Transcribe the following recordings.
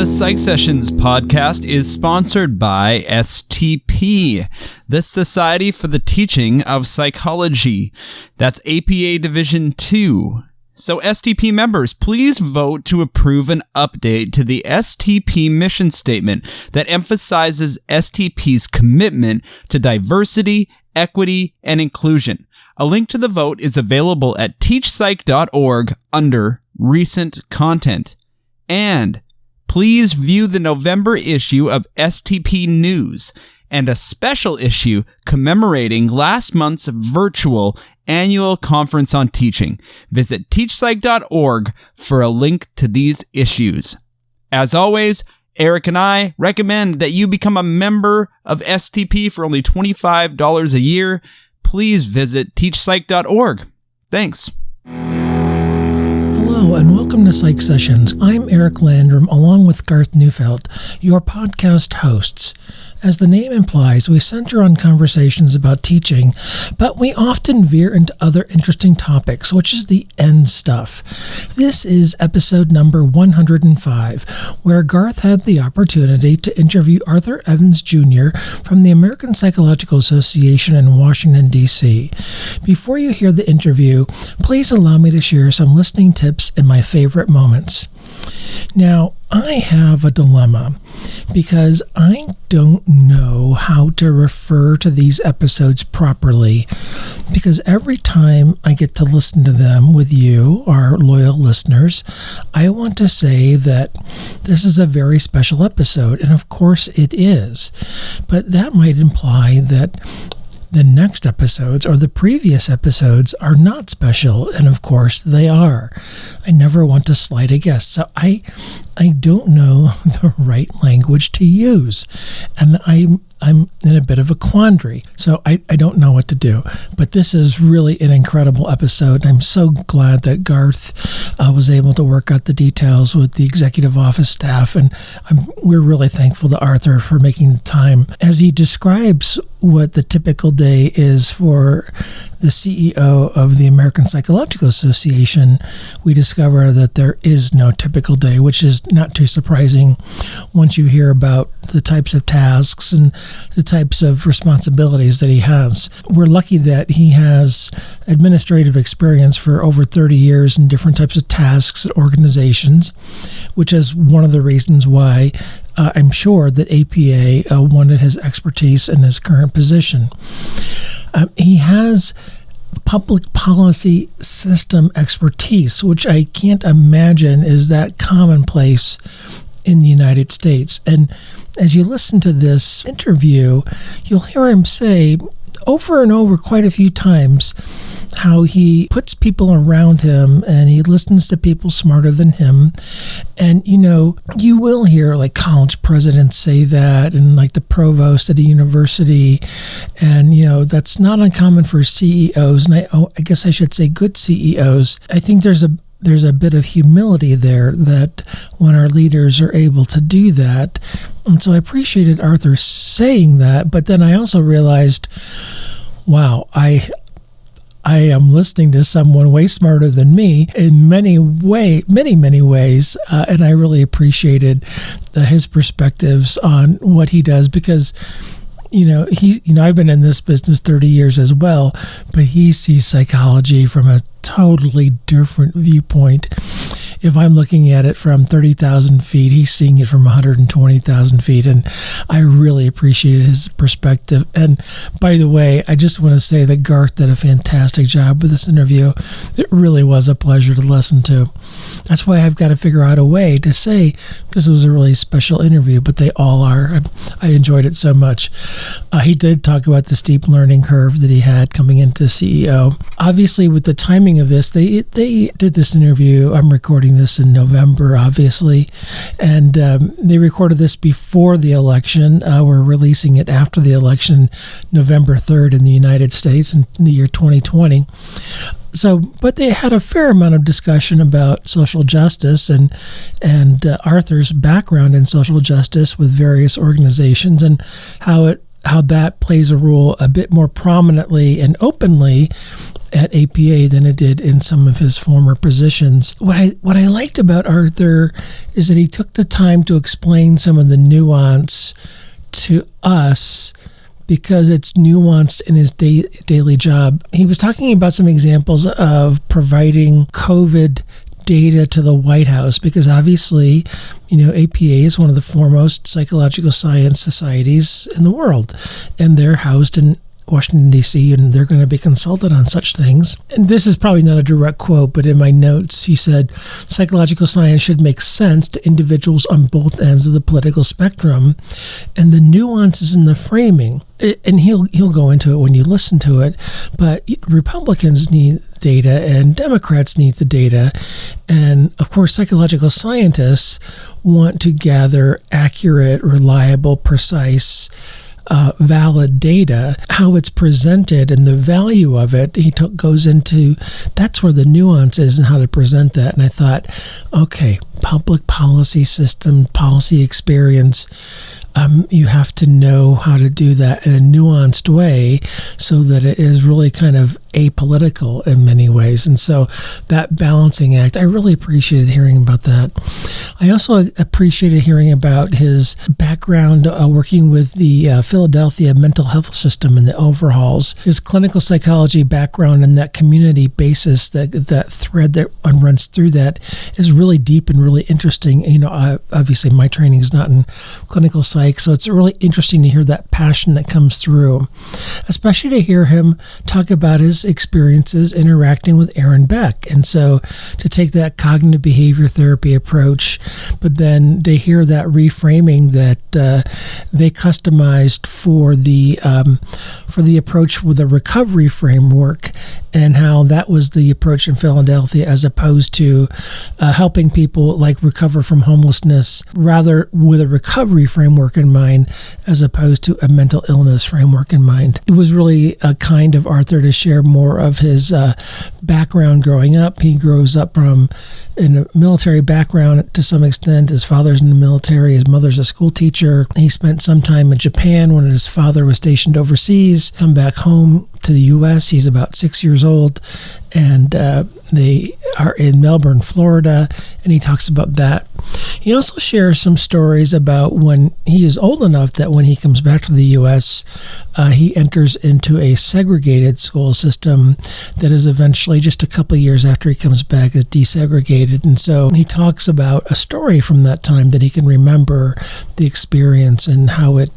The Psych Sessions podcast is sponsored by STP, the Society for the Teaching of Psychology. That's APA Division 2. So STP members, please vote to approve an update to the STP mission statement that emphasizes STP's commitment to diversity, equity, and inclusion. A link to the vote is available at teachpsych.org under Recent Content. And please view the November issue of STP News and a special issue commemorating last month's virtual annual conference on teaching. Visit teachpsych.org for a link to these issues. As always, Eric and I recommend that you become a member of STP for only $25 a year. Please visit teachpsych.org. Thanks. Hello and welcome to Psych Sessions. I'm Eric Landrum along with Garth Neufeld, your podcast hosts. As the name implies, we center on conversations about teaching, but we often veer into other interesting topics, which is the end stuff. This is episode number 105, where Garth had the opportunity to interview Arthur Evans Jr. from the American Psychological Association in Washington, D.C. Before you hear the interview, please allow me to share some listening tips and my favorite moments. Now, I have a dilemma because I don't know how to refer to these episodes properly, because every time I get to listen to them with you, our loyal listeners, I want to say that this is a very special episode, and of course it is, but that might imply that the next episodes or the previous episodes are not special, and of course they are. I never want to slight a guest, so I don't know the right language to use, and I'm in a bit of a quandary, so I don't know what to do. But this is really an incredible episode. I'm so glad that Garth was able to work out the details with the executive office staff, and we're really thankful to Arthur for making the time. As he describes what the typical day is for the CEO of the American Psychological Association, we discover that there is no typical day, which is not too surprising once you hear about the types of tasks and the types of responsibilities that he has. We're lucky that he has administrative experience for over 30 years in different types of tasks and organizations, which is one of the reasons why I'm sure that APA wanted his expertise in his current position. He has public policy system expertise, which I can't imagine is that commonplace in the United States. And as you listen to this interview, you'll hear him say over and over quite a few times how he puts people around him and he listens to people smarter than him. And, you will hear like college presidents say that, and like the provost at a university. And, that's not uncommon for CEOs. And I guess I should say good CEOs. I think there's a bit of humility there that when our leaders are able to do that. And so I appreciated Arthur saying that, but then I also realized, wow, I am listening to someone way smarter than me in many ways, and I really appreciated his perspectives on what he does, because I've been in this business 30 years as well, but he sees psychology from a totally different viewpoint. If I'm looking at it from 30,000 feet, he's seeing it from 120,000 feet, and I really appreciated his perspective. And by the way, I just want to say that Garth did a fantastic job with this interview. It really was a pleasure to listen to. That's why I've got to figure out a way to say this was a really special interview, but they all are. I enjoyed it so much. He did talk about the steep learning curve that he had coming into CEO. Obviously, with the timing of this, they did this interview. I'm recording this in November, obviously, and they recorded this before the election. We're releasing it after the election, November 3rd in the United States in the year 2020. But they had a fair amount of discussion about social justice and Arthur's background in social justice with various organizations, and how that plays a role a bit more prominently and openly at APA than it did in some of his former positions. What I liked about Arthur is that he took the time to explain some of the nuance to us, because it's nuanced in his daily job. He was talking about some examples of providing COVID data to the White House, because obviously, APA is one of the foremost psychological science societies in the world, and they're housed in Washington, D.C., and they're going to be consulted on such things. And this is probably not a direct quote, but in my notes, he said, psychological science should make sense to individuals on both ends of the political spectrum, and the nuances in the framing. And he'll go into it when you listen to it, but Republicans need data and Democrats need the data. And of course, psychological scientists want to gather accurate, reliable, precise, valid data. How it's presented and the value of it, he goes into, that's where the nuance is and how to present that. And I thought, okay, public policy system, policy experience, you have to know how to do that in a nuanced way so that it is really kind of apolitical in many ways. And so that balancing act, I really appreciated hearing about that. I also appreciated hearing about his background working with the Philadephia mental health system and the overhauls. His clinical psychology background and that community basis, that thread that runs through that is really deep and really interesting. Obviously my training is not in clinical psych, so it's really interesting to hear that passion that comes through, especially to hear him talk about his experiences interacting with Aaron Beck. And so to take that cognitive behavior therapy approach, but then to hear that reframing that they customized for the approach with a recovery framework, and how that was the approach in Philadephia as opposed to helping people like recover from homelessness, rather with a recovery framework in mind as opposed to a mental illness framework in mind. It was really kind of Arthur to share more of his background growing up. He grows up in a military background to some extent. His father's in the military. His mother's a school teacher. He spent some time in Japan when his father was stationed overseas. Come back home to the U.S. He's about 6 years old, and they are in Melbourne, Florida, and he talks about that. He also shares some stories about when he is old enough that when he comes back to the U.S., he enters into a segregated school system that is eventually, just a couple of years after he comes back, is desegregated. And so he talks about a story from that time that he can remember the experience and how it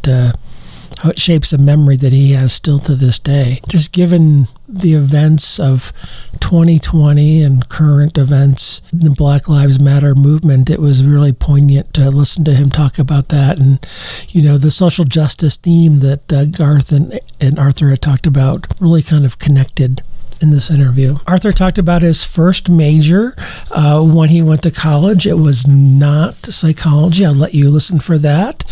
shapes a memory that he has still to this day. Just given the events of 2020 and current events, the Black Lives Matter movement, it was really poignant to listen to him talk about that. And, the social justice theme that Garth and Arthur had talked about really kind of connected in this interview. Arthur talked about his first major when he went to college. It was not psychology. I'll let you listen for that.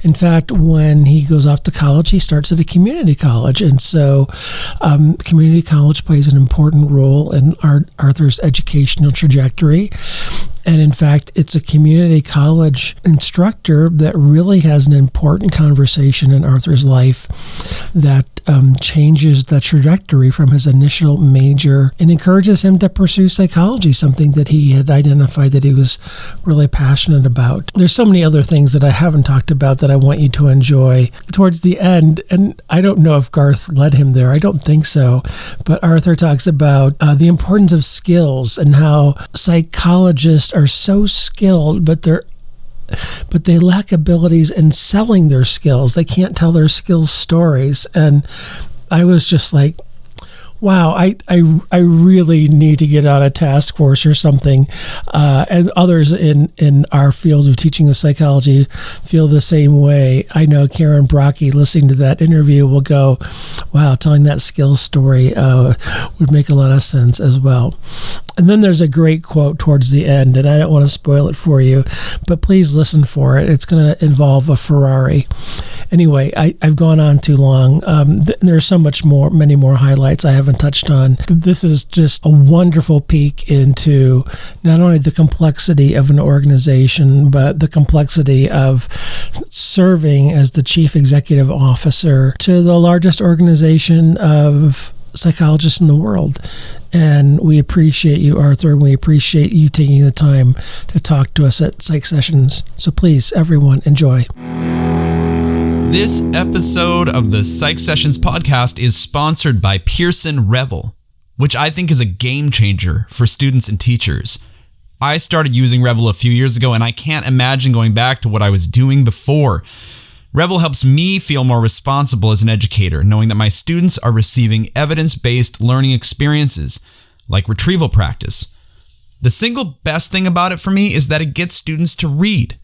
In fact, when he goes off to college, he starts at a community college. And so community college plays an important role in Arthur's educational trajectory. And in fact, it's a community college instructor that really has an important conversation in Arthur's life that changes the trajectory from his initial major and encourages him to pursue psychology, something that he had identified that he was really passionate about. There's so many other things that I haven't talked about that I want you to enjoy towards the end. And I don't know if Garth led him there. I don't think so. But Arthur talks about the importance of skills and how psychologists are so skilled, but they lack abilities in selling their skills. They can't tell their skills stories. And I was just like, wow, I really need to get on a task force or something. And others in our fields of teaching of psychology feel the same way. I know Karen Brocky, listening to that interview, will go, wow, telling that skills story would make a lot of sense as well. And then there's a great quote towards the end, and I don't want to spoil it for you, but please listen for it. It's going to involve a Ferrari. Anyway, I've gone on too long. There's so much more, many more highlights I haven't touched on. This is just a wonderful peek into not only the complexity of an organization, but the complexity of serving as the chief executive officer to the largest organization of psychologists in the world. And we appreciate you, Arthur, and we appreciate you taking the time to talk to us at Psych Sessions. So please, everyone, enjoy. This episode of the Psych Sessions podcast is sponsored by Pearson Revel, which I think is a game changer for students and teachers. I started using Revel a few years ago, and I can't imagine going back to what I was doing before. Revel helps me feel more responsible as an educator, knowing that my students are receiving evidence-based learning experiences, like retrieval practice. The single best thing about it for me is that it gets students to read.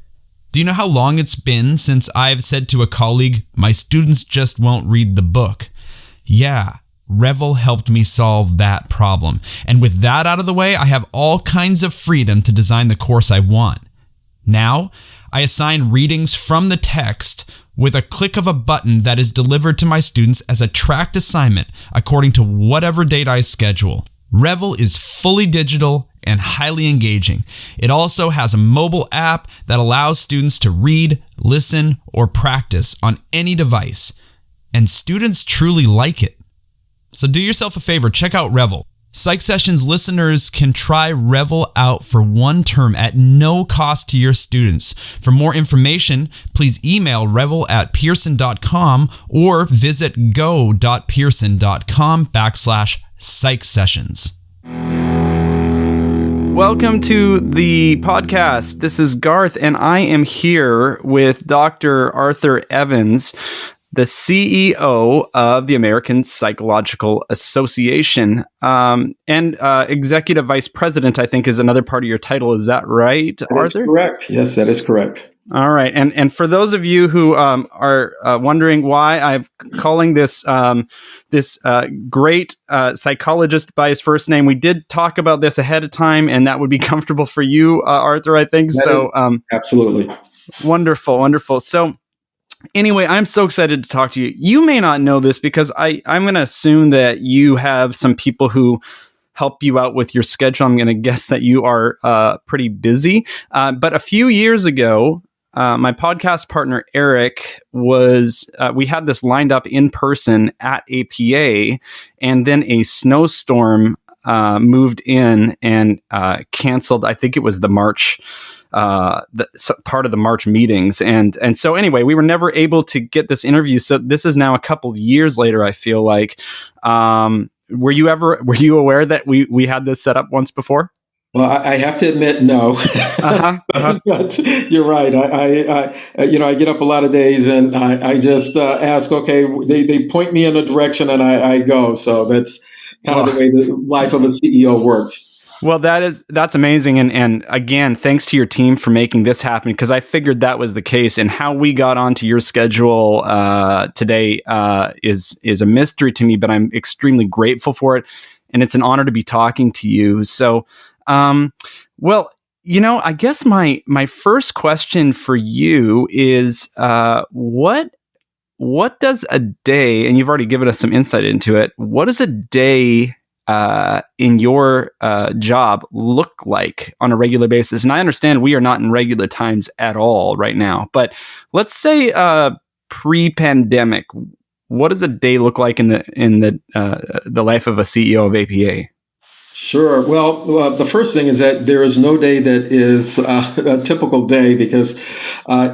Do you know how long it's been since I've said to a colleague, my students just won't read the book? Yeah, Revel helped me solve that problem. And with that out of the way, I have all kinds of freedom to design the course I want. Now, I assign readings from the text with a click of a button that is delivered to my students as a tracked assignment according to whatever date I schedule. Revel is fully digital and highly engaging. It also has a mobile app that allows students to read, listen, or practice on any device. And students truly like it. So do yourself a favor, check out Revel. Psych Sessions listeners can try Revel out for 1 term at no cost to your students. For more information, please email revel@pearson.com or visit go.pearson.com/psych sessions. Welcome to the podcast. This is Garth, and I am here with Dr. Arthur Evans, the CEO of the American Psychological Association, and Executive Vice President, I think, is another part of your title. Is that right, Arthur? That is correct. Yes, that is correct. All right. And for those of you who are wondering why I'm calling this great psychologist by his first name, we did talk about this ahead of time, and that would be comfortable for you, Arthur, I think. Absolutely. Wonderful, wonderful. So, anyway, I'm so excited to talk to you. You may not know this because I'm going to assume that you have some people who help you out with your schedule. I'm going to guess that you are pretty busy. But a few years ago, my podcast partner, Eric, we had this lined up in person at APA, and then a snowstorm moved in and canceled. I think it was the March part of the March meetings. And so anyway, we were never able to get this interview. So this is now a couple years later, I feel like. Were you aware that we had this set up once before? Well, I have to admit, no. But you're right. I get up a lot of days and I just ask, okay, they point me in a direction and I go. So that's kind of the way the life of a CEO works. Well, that's amazing. And again, thanks to your team for making this happen, because I figured that was the case. And how we got onto your schedule today is a mystery to me, but I'm extremely grateful for it. And it's an honor to be talking to you. So, well, I guess my first question for you is what does a day, and you've already given us some insight into it, what does a day in your job look like on a regular basis? And I understand we are not in regular times at all right now, but let's say pre-pandemic, what does a day look like in the life of a CEO of APA? Sure. Well, the first thing is that there is no day that is a typical day, because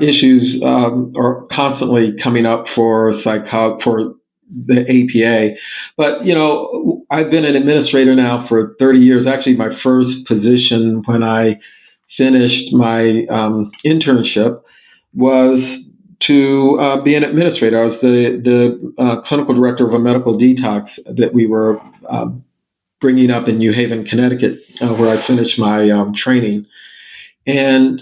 issues are constantly coming up for the APA. But, I've been an administrator now for 30 years. Actually, my first position when I finished my internship was to be an administrator. I was the clinical director of a medical detox that we were bringing up in New Haven, Connecticut, where I finished my training. And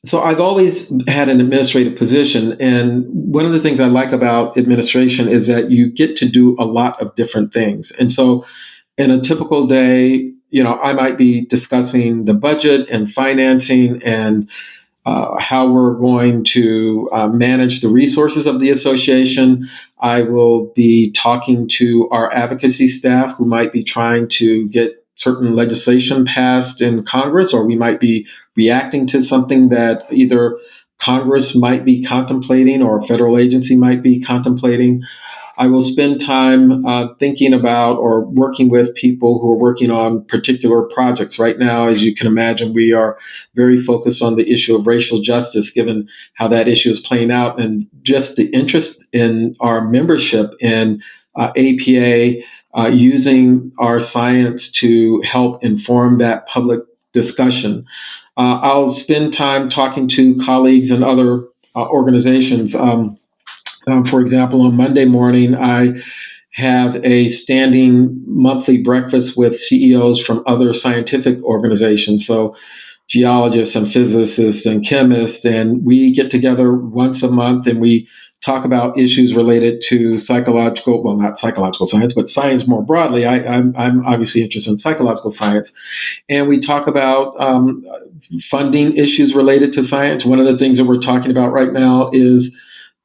so I've always had an administrative position. And one of the things I like about administration is that you get to do a lot of different things. And so in a typical day, I might be discussing the budget and financing and how we're going to manage the resources of the association. I will be talking to our advocacy staff who might be trying to get certain legislation passed in Congress, or we might be reacting to something that either Congress might be contemplating or a federal agency might be contemplating. I will spend time thinking about or working with people who are working on particular projects. Right now, as you can imagine, we are very focused on the issue of racial justice, given how that issue is playing out, and just the interest in our membership in APA, using our science to help inform that public discussion. I'll spend time talking to colleagues and other organizations. For example, on Monday morning, I have a standing monthly breakfast with CEOs from other scientific organizations. So geologists and physicists and chemists, and we get together once a month and we talk about issues related to not psychological science, but science more broadly. I'm obviously interested in psychological science. And we talk about funding issues related to science. One of the things that we're talking about right now is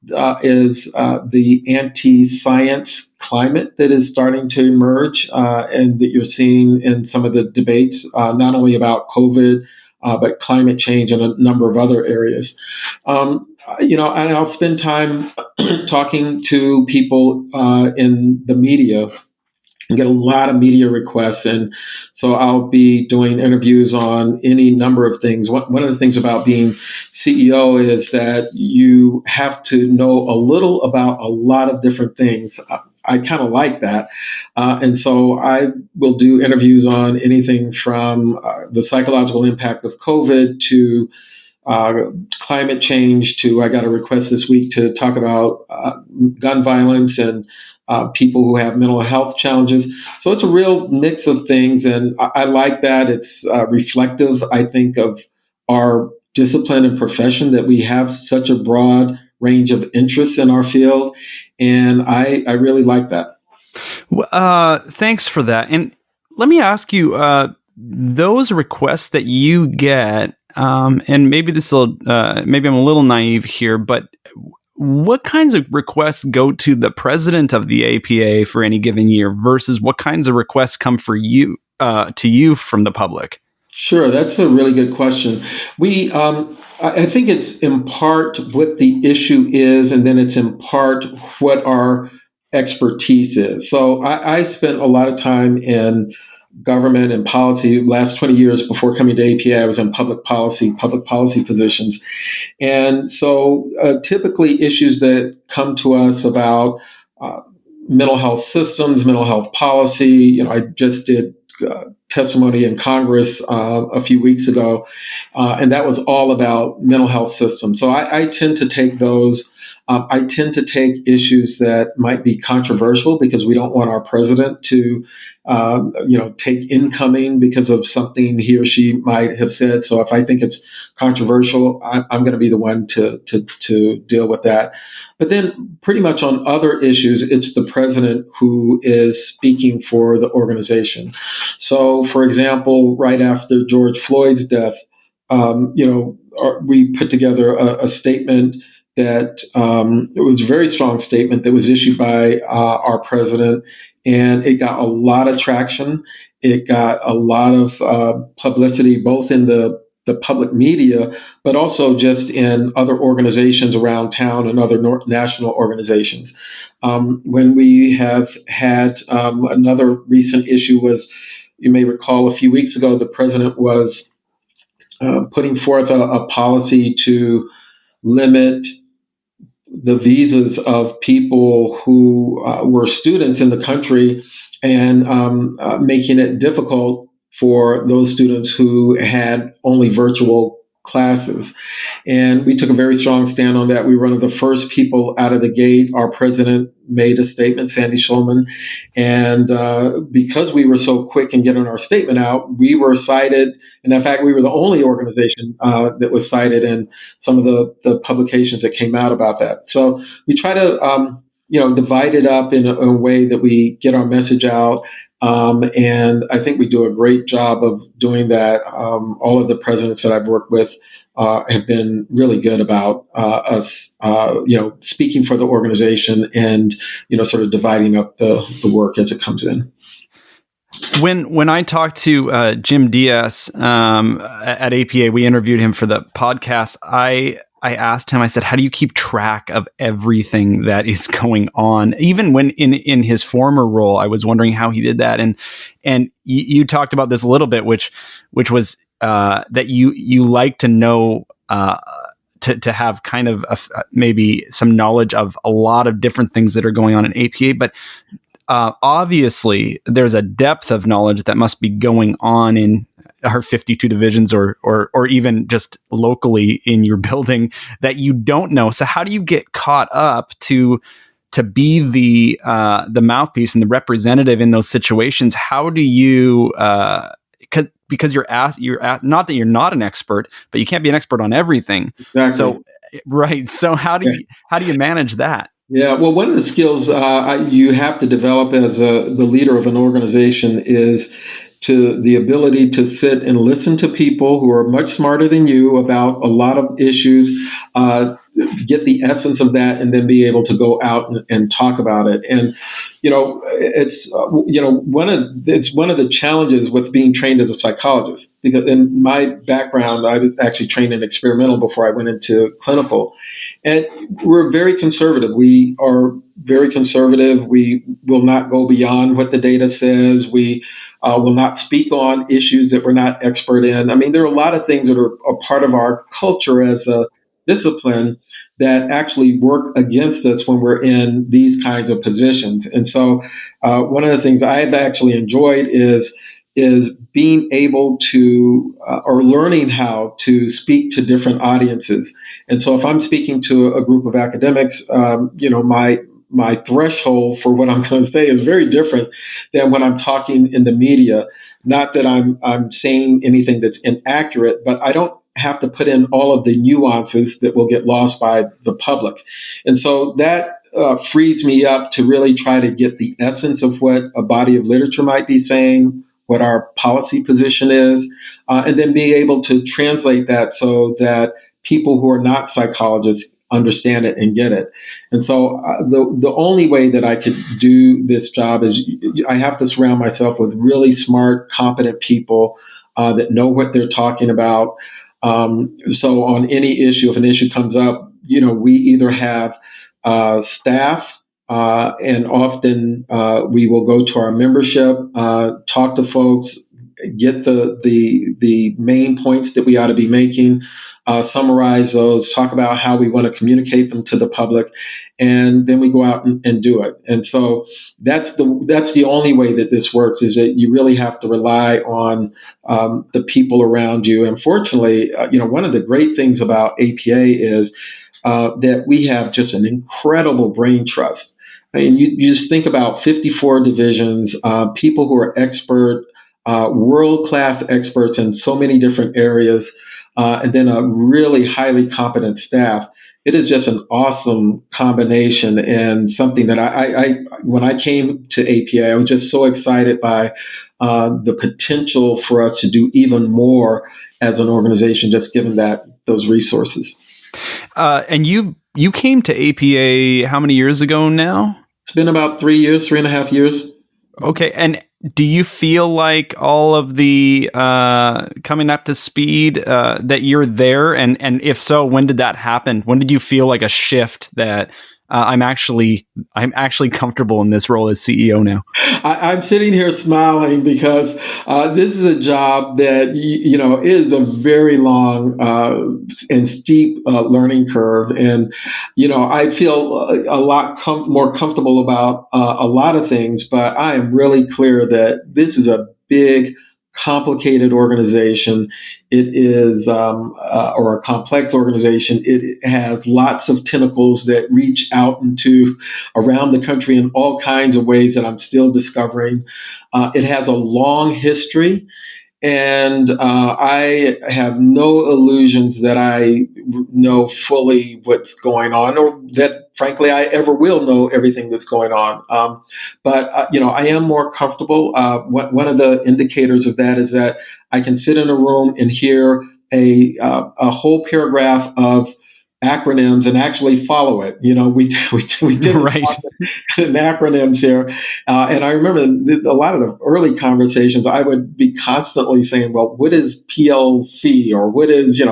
the anti-science climate that is starting to emerge, and that you're seeing in some of the debates, not only about COVID, but climate change and a number of other areas. And I'll spend time talking to people in the media. I get a lot of media requests, and so I'll be doing interviews on any number of things. One of the things about being CEO is that you have to know a little about a lot of different things. I kind of like that. And so I will do interviews on anything from the psychological impact of COVID to climate change to, I got a request this week to talk about gun violence and people who have mental health challenges. So it's a real mix of things, and I like that. It's reflective, I think, of our discipline and profession, that we have such a broad range of interests in our field, and I really like that. Thanks for that. And let me ask you, those requests that you get, and maybe maybe I'm a little naive here, but what kinds of requests go to the president of the APA for any given year versus what kinds of requests come to you from the public? Sure, that's a really good question. I think it's in part what the issue is, and then it's in part what our expertise is. So I spent a lot of time in government and policy. Last 20 years before coming to APA, I was in public policy positions. And so typically issues that come to us about mental health systems, mental health policy. I just did testimony in Congress a few weeks ago, and that was all about mental health systems. So I tend to take those. I tend to take issues that might be controversial because we don't want our president to, take incoming because of something he or she might have said. So if I think it's controversial, I'm going to be the one to deal with that. But then pretty much on other issues, it's the president who is speaking for the organization. So, for example, right after George Floyd's death, we put together a statement that it was a very strong statement that was issued by our president, and it got a lot of traction. It got a lot of publicity, both in the public media, but also just in other organizations around town and other national organizations. When we have had another recent issue was, you may recall a few weeks ago, the president was putting forth a policy to limit the visas of people who were students in the country, and making it difficult for those students who had only virtual classes. And we took a very strong stand on that. We were one of the first people out of the gate. Our president made a statement, Sandy Shulman, and because we were so quick in getting our statement out, we were cited. And in fact, we were the only organization that was cited in some of the publications that came out about that. So we try to divide it up in a way that we get our message out. And I think we do a great job of doing that. All of the presidents that I've worked with have been really good about us, speaking for the organization and, sort of dividing up the work as it comes in. When I talked to Jim Diaz at APA, we interviewed him for the podcast. I I asked him, I said, how do you keep track of everything that is going on? Even when in his former role, I was wondering how he did that. And you talked about this a little bit, which was that you like to know, to have kind of maybe some knowledge of a lot of different things that are going on in APA, but obviously there's a depth of knowledge that must be going on in our 52 divisions or even just locally in your building that you don't know. So how do you get caught up to be the mouthpiece and the representative in those situations? How do you, because you're asked, not that you're not an expert, but you can't be an expert on everything. Exactly. So, right. So how do you manage that? Yeah, well, one of the skills you have to develop as the leader of an organization is to the ability to sit and listen to people who are much smarter than you about a lot of issues, get the essence of that, and then be able to go out and talk about it. And it's one of the challenges with being trained as a psychologist, because in my background, I was actually trained in experimental before I went into clinical. And we're very conservative. We are very conservative. We will not go beyond what the data says. We will not speak on issues that we're not expert in. I mean, there are a lot of things that are a part of our culture as a discipline that actually work against us when we're in these kinds of positions. And so one of the things I've actually enjoyed is being able to or learning how to speak to different audiences. And so if I'm speaking to a group of academics, my threshold for what I'm going to say is very different than when I'm talking in the media. Not that I'm saying anything that's inaccurate, but I don't have to put in all of the nuances that will get lost by the public. And so that frees me up to really try to get the essence of what a body of literature might be saying, what our policy position is, and then be able to translate that so that people who are not psychologists understand it and get it. And so the only way that I could do this job is I have to surround myself with really smart, competent people that know what they're talking about. So on any issue, if an issue comes up, we either have staff, and often we will go to our membership, talk to folks, get the main points that we ought to be making, summarize those, talk about how we want to communicate them to the public, and then we go out and do it. And so that's the only way that this works, is that you really have to rely on the people around you. And fortunately, one of the great things about APA is that we have just an incredible brain trust. I mean, you just think about 54 divisions, people who are expert, world-class experts in so many different areas, and then a really highly competent staff. It is just an awesome combination, and something that I when I came to APA, I was just so excited by the potential for us to do even more as an organization, just given those resources. And you came to APA how many years ago now? It's been about 3.5 years. Okay. And do you feel like all of the coming up to speed that you're there? And if so, when did that happen? When did you feel like a shift that I'm actually comfortable in this role as CEO now? I'm sitting here smiling because this is a job that is a very long and steep learning curve, and I feel a lot more comfortable about a lot of things. But I am really clear that this is a big, complicated organization. It is, or a complex organization. It has lots of tentacles that reach out around the country in all kinds of ways that I'm still discovering. It has a long history, and I have no illusions that I know fully what's going on, or that, frankly, I ever will know everything that's going on. But I am more comfortable. One of the indicators of that is that I can sit in a room and hear a whole paragraph of acronyms and actually follow it. We did Right. in acronyms here. And I remember a lot of the early conversations, I would be constantly saying, well, what is PLC, or what is,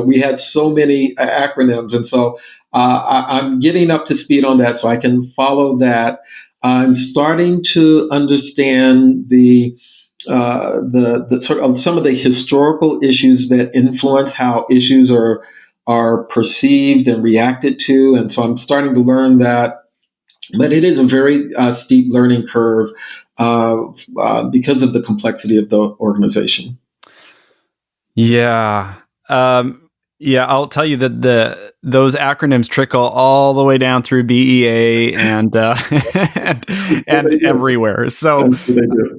we had so many acronyms. And so I'm getting up to speed on that so I can follow that. I'm starting to understand the sort of some of the historical issues that influence how issues are perceived and reacted to, and so I'm starting to learn that. But it is a very steep learning curve because of the complexity of the organization. Yeah. Yeah, I'll tell you that those acronyms trickle all the way down through BEA and and everywhere. So,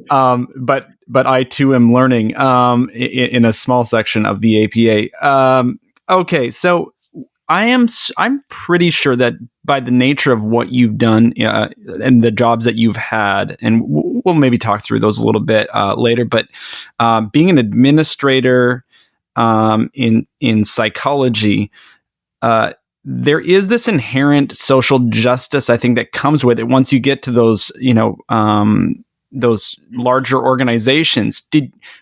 but I too am learning in a small section of the APA. Okay, so I'm pretty sure that by the nature of what you've done and the jobs that you've had, and we'll maybe talk through those a little bit later, but being an administrator in psychology, there is this inherent social justice, I think, that comes with it once you get to those, those larger organizations.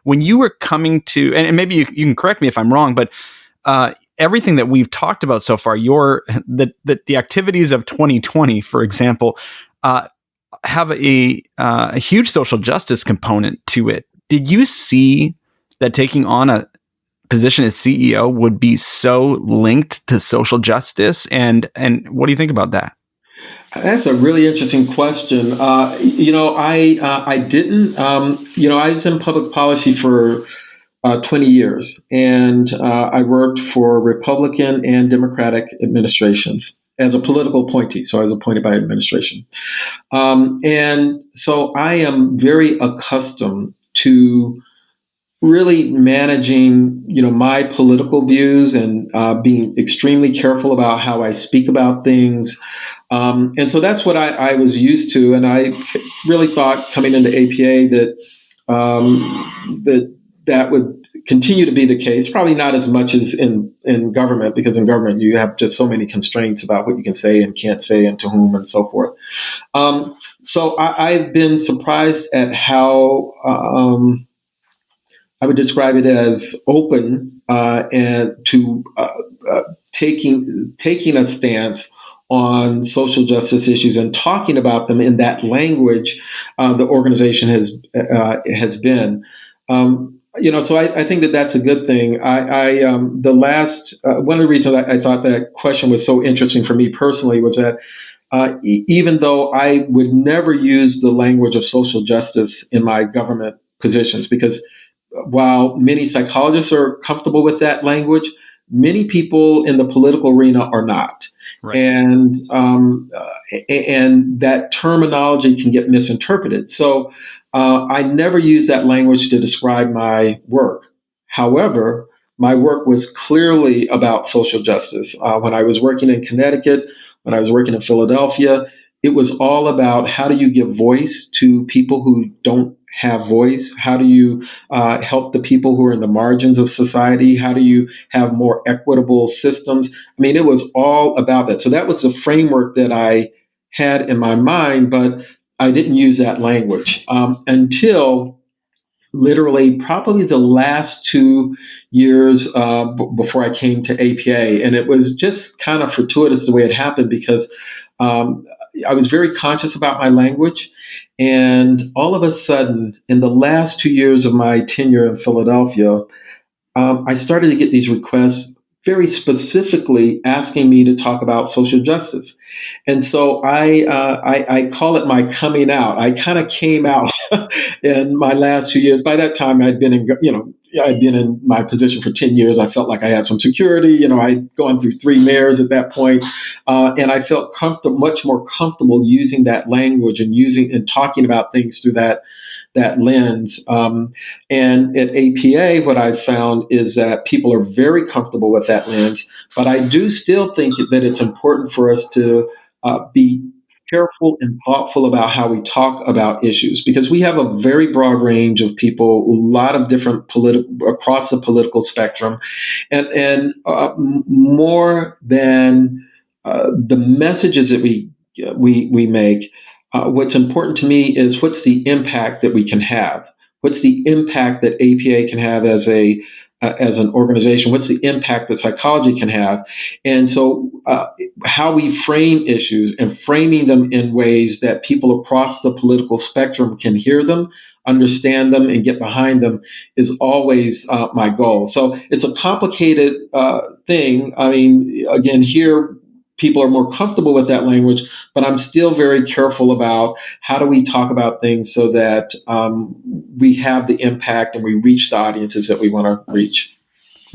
When you were coming to, and maybe you can correct me if I'm wrong, but everything that we've talked about so far, the activities of 2020, for example, have a huge social justice component to it. Did you see that taking on a position as CEO would be so linked to social justice? And what do you think about that? That's a really interesting question. I didn't. I was in public policy for 20 years, and I worked for Republican and Democratic administrations as a political appointee. So I was appointed by administration. And so I am very accustomed to really managing, my political views and being extremely careful about how I speak about things. And so that's what I was used to. And I really thought coming into APA that would continue to be the case, probably not as much as in government, because in government you have just so many constraints about what you can say and can't say and to whom and so forth. So I've been surprised at how I would describe it as open and to taking a stance on social justice issues and talking about them in that language the organization has been. So I think that that's a good thing. The last one of the reasons I thought that question was so interesting for me personally was that even though I would never use the language of social justice in my government positions, because while many psychologists are comfortable with that language, many people in the political arena are not. Right. And that terminology can get misinterpreted. So I never use that language to describe my work. However, my work was clearly about social justice. When I was working in Connecticut, when I was working in Philadelphia, it was all about how do you give voice to people who don't have voice? How do you help the people who are in the margins of society? How do you have more equitable systems? I mean, it was all about that. So that was the framework that I had in my mind, but I didn't use that language until literally probably the last 2 years before I came to APA. And it was just kind of fortuitous the way it happened, because I was very conscious about my language. And all of a sudden, in the last 2 years of my tenure in Philadelphia, I started to get these requests very specifically asking me to talk about social justice. And so I call it my coming out. I kind of came out in my last 2 years. By that time, I'd been in my position for 10 years. I felt like I had some security. I'd gone through 3 mayors at that point. And I felt much more comfortable using that language and talking about things through that lens. And at APA, what I've found is that people are very comfortable with that lens. But I do still think that it's important for us to be careful and thoughtful about how we talk about issues, because we have a very broad range of people, a lot of different across the political spectrum, and more than the messages that we make. What's important to me is what's the impact that we can have. What's the impact that APA can have as an organization? What's the impact that psychology can have? And so how we frame issues and framing them in ways that people across the political spectrum can hear them, understand them, and get behind them is always my goal. So it's a complicated thing. I mean, again, here, people are more comfortable with that language, but I'm still very careful about how do we talk about things so that we have the impact and we reach the audiences that we want to reach.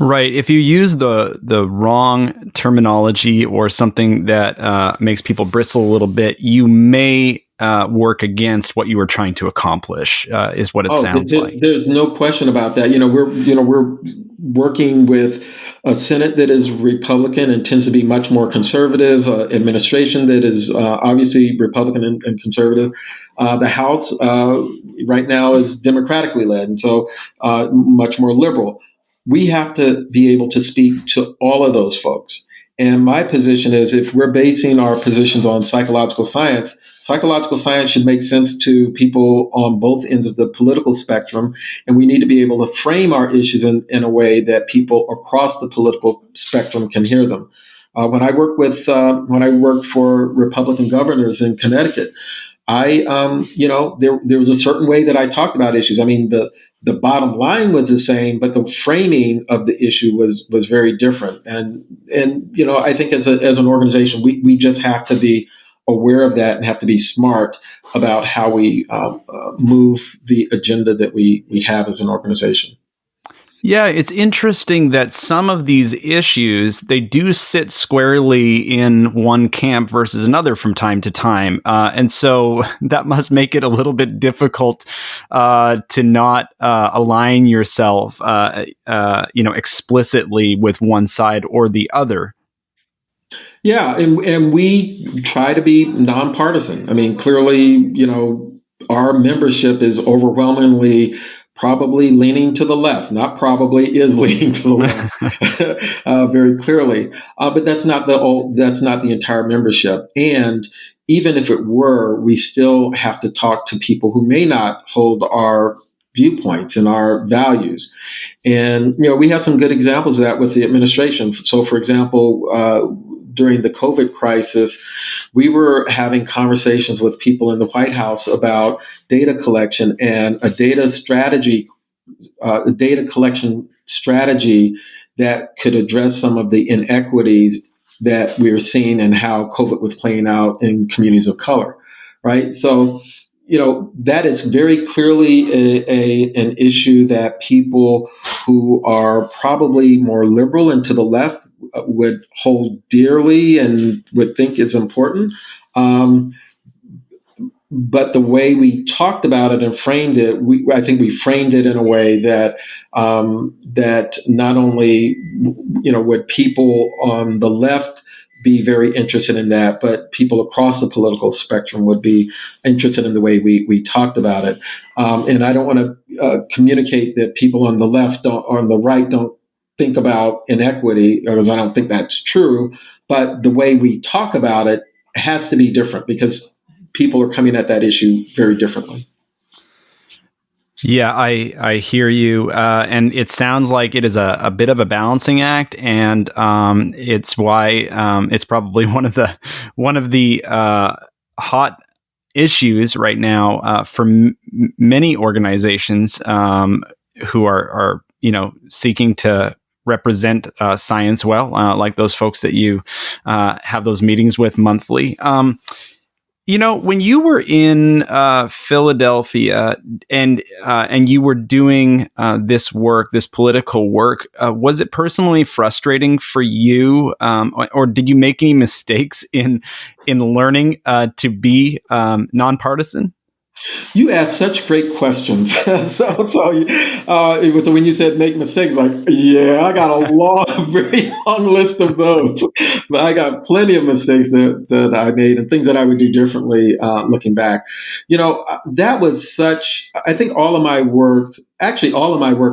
Right. If you use the wrong terminology or something that makes people bristle a little bit, you may work against what you were trying to accomplish. Is what it sounds like. There's no question about that. We're working with a Senate that is Republican and tends to be much more conservative, administration that is obviously Republican and conservative. The House right now is democratically led, and so much more liberal. We have to be able to speak to all of those folks. And my position is, if we're basing our positions on psychological science should make sense to people on both ends of the political spectrum, and we need to be able to frame our issues in a way that people across the political spectrum can hear them. When I worked for Republican governors in Connecticut, there was a certain way that I talked about issues. I mean, the bottom line was the same, but the framing of the issue was very different. And I think as an organization, we just have to be aware of that and have to be smart about how we move the agenda that we have as an organization. Yeah, it's interesting that some of these issues, they do sit squarely in one camp versus another from time to time. And so that must make it a little bit difficult to not align yourself, explicitly with one side or the other. Yeah, and we try to be nonpartisan. I mean, clearly, our membership is overwhelmingly probably leaning to the left, not probably is leaning to the left very clearly. But that's not the entire membership. And even if it were, we still have to talk to people who may not hold our viewpoints and our values. And, we have some good examples of that with the administration. So, for example, during the COVID crisis, we were having conversations with people in the White House about data collection and a data collection strategy that could address some of the inequities that we were seeing and how COVID was playing out in communities of color, right? So, that is very clearly an issue that people who are probably more liberal and to the left would hold dearly and would think is important. But the way we talked about it and framed it, I think we framed it in a way that that not only would people on the left be very interested in that, but people across the political spectrum would be interested in the way we talked about it. And I don't want to communicate that people on the left or on the right don't think about inequity, because I don't think that's true. But the way we talk about it has to be different because people are coming at that issue very differently. Yeah, I hear you, and it sounds like it is a bit of a balancing act, and it's why it's probably one of the hot issues right now for many organizations who are seeking to represent science well, like those folks that you have those meetings with monthly. When you were in Philadephia and you were doing this work, this political work, was it personally frustrating for you, or did you make any mistakes in learning to be nonpartisan? You asked such great questions. It was when you said make mistakes, like, yeah, I got a very long list of those. But I got plenty of mistakes that I made and things that I would do differently looking back. That was I think all of my work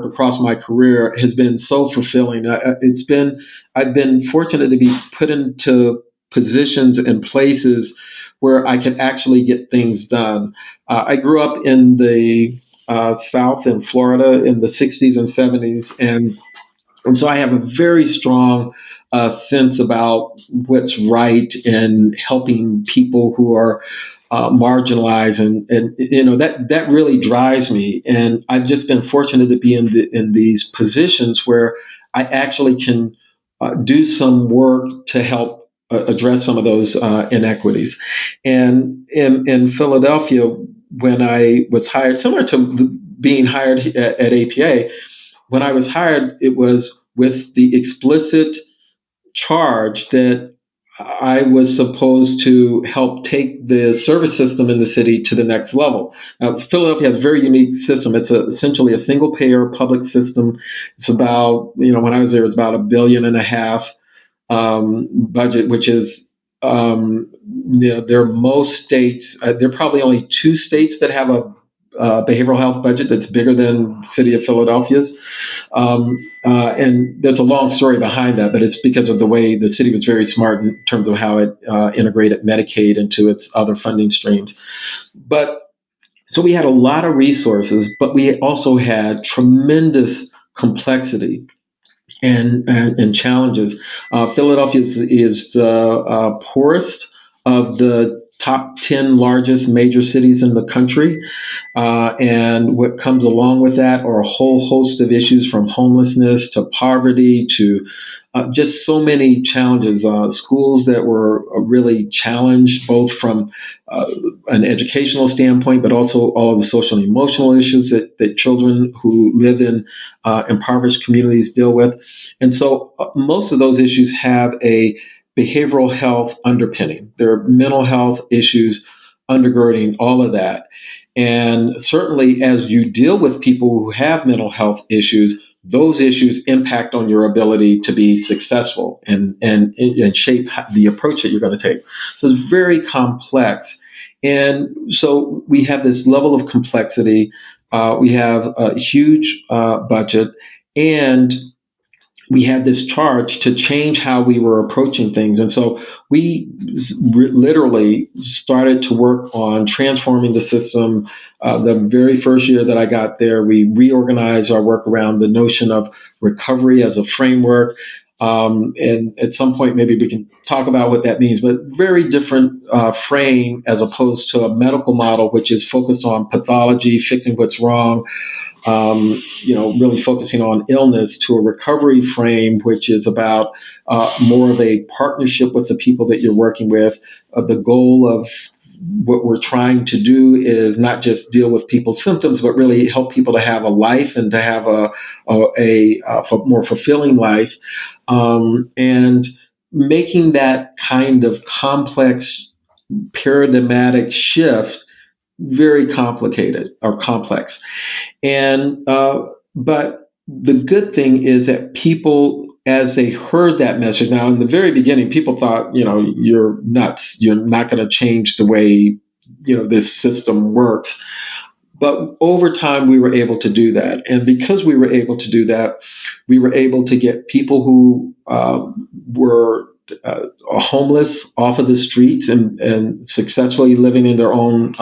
across my career has been so fulfilling. I've been fortunate to be put into positions and places where I could actually get things done. I grew up in the South in Florida in the 60s and 70s, and so I have a very strong sense about what's right and helping people who are marginalized, and that really drives me. And I've just been fortunate to be in these positions where I actually can do some work to help address some of those inequities. And in Philadelphia, when I was hired, similar to being hired at APA, when I was hired, it was with the explicit charge that I was supposed to help take the service system in the city to the next level. Now, Philadelphia has a very unique system. It's essentially a single payer public system. It's about, when I was there, it was about $1.5 billion budget, which is, there are most states, there are probably only 2 states that have a behavioral health budget that's bigger than the city of Philadelphia's. And there's a long story behind that, but it's because of the way the city was very smart in terms of how it integrated Medicaid into its other funding streams. So we had a lot of resources, but we also had tremendous complexity and challenges. Philadelphia is the poorest of the top 10 largest major cities in the country. And what comes along with that are a whole host of issues, from homelessness to poverty to just so many challenges. Schools that were really challenged, both from an educational standpoint, but also all of the social and emotional issues that children who live in impoverished communities deal with. And so most of those issues have a behavioral health underpinning. There are mental health issues undergirding all of that. And certainly as you deal with people who have mental health issues, those issues impact on your ability to be successful and shape the approach that you're going to take. So it's very complex. And so we have this level of complexity. We have a huge budget, and we had this charge to change how we were approaching things. And so we literally started to work on transforming the system. The very first year that I got there, we reorganized our work around the notion of recovery as a framework. And at some point, maybe we can talk about what that means, but very different frame as opposed to a medical model, which is focused on pathology, fixing what's wrong, really focusing on illness, to a recovery frame, which is about more of a partnership with the people that you're working with. The goal of what we're trying to do is not just deal with people's symptoms, but really help people to have a life and to have a more fulfilling life. And making that kind of complex paradigmatic shift very complicated or complex. And but the good thing is that people, as they heard that message, now in the very beginning, people thought, you're nuts. You're not going to change the way, this system works. But over time, we were able to do that. And because we were able to do that, we were able to get people who were homeless off of the streets and successfully living in their own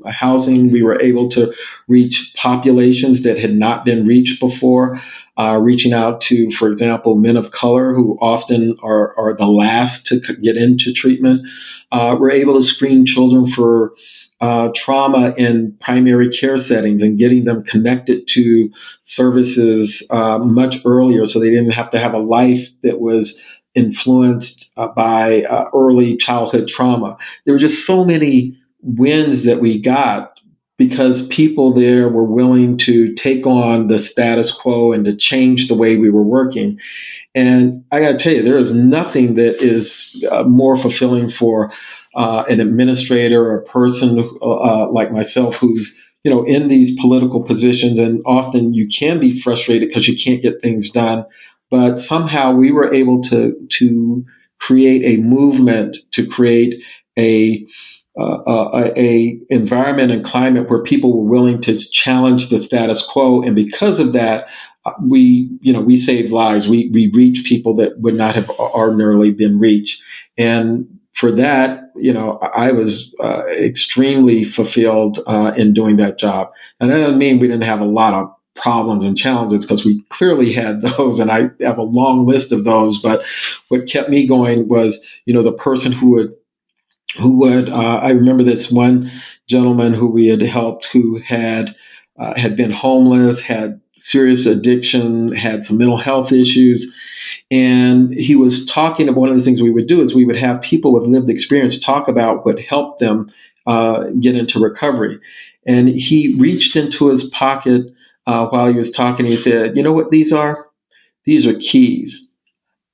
housing. We were able to reach populations that had not been reached before, reaching out to, for example, men of color who often are the last to get into treatment. We're able to screen children for trauma in primary care settings and getting them connected to services much earlier, so they didn't have to have a life that was influenced by early childhood trauma. There were just so many wins that we got because people there were willing to take on the status quo and to change the way we were working. And I got to tell you, there is nothing that is more fulfilling for an administrator or a person like myself who's in these political positions, and often you can be frustrated because you can't get things done. But somehow we were able to create a movement, to create a environment and climate where people were willing to challenge the status quo, and because of that, we saved lives. We reached people that would not have ordinarily been reached, and for that, I was extremely fulfilled in doing that job. And that doesn't mean we didn't have a lot of problems and challenges, because we clearly had those, and I have a long list of those. But what kept me going was, the person who would. I remember this one gentleman who we had helped, who had been homeless, had serious addiction, had some mental health issues. And he was talking about, one of the things we would do is we would have people with lived experience talk about what helped them get into recovery. And he reached into his pocket while he was talking. He said, "You know what these are? These are keys.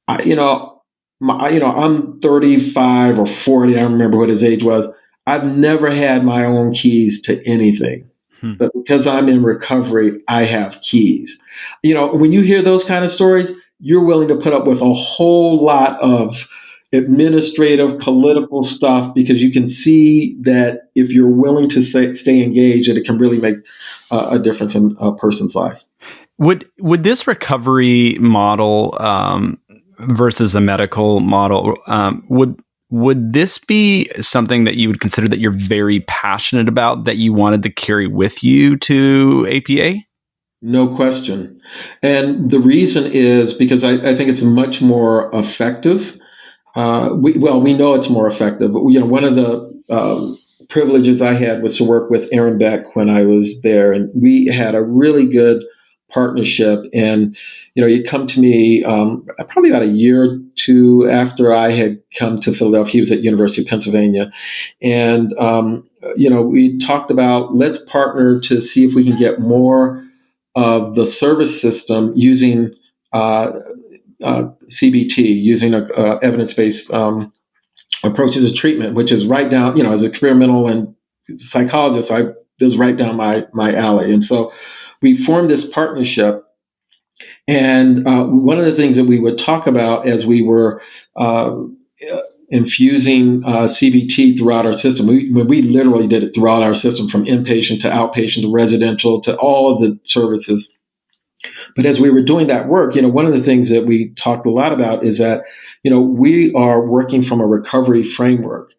I'm 35 or 40. I don't remember what his age was. I've never had my own keys to anything. But because I'm in recovery, I have keys." When you hear those kind of stories, you're willing to put up with a whole lot of administrative, political stuff, because you can see that if you're willing to stay engaged, that it can really make a difference in a person's life. Would this recovery model versus a medical model, would this be something that you would consider that you're very passionate about, that you wanted to carry with you to APA? No question. And the reason is because I think it's much more effective. We know it's more effective. But, one of the privileges I had was to work with Aaron Beck when I was there. And we had a really good partnership. And, he'd come to me probably about a year or two after I had come to Philadelphia. He was at University of Pennsylvania. And, we talked about, let's partner to see if we can get more of the service system using CBT, using evidence-based approaches to treatment, which is right down, as experimental and psychologist, it was right down my alley. And so we formed this partnership. And one of the things that we would talk about as we were infusing CBT throughout our system, we literally did it throughout our system, from inpatient to outpatient to residential to all of the services. But as we were doing that work, one of the things that we talked a lot about is that, we are working from a recovery framework.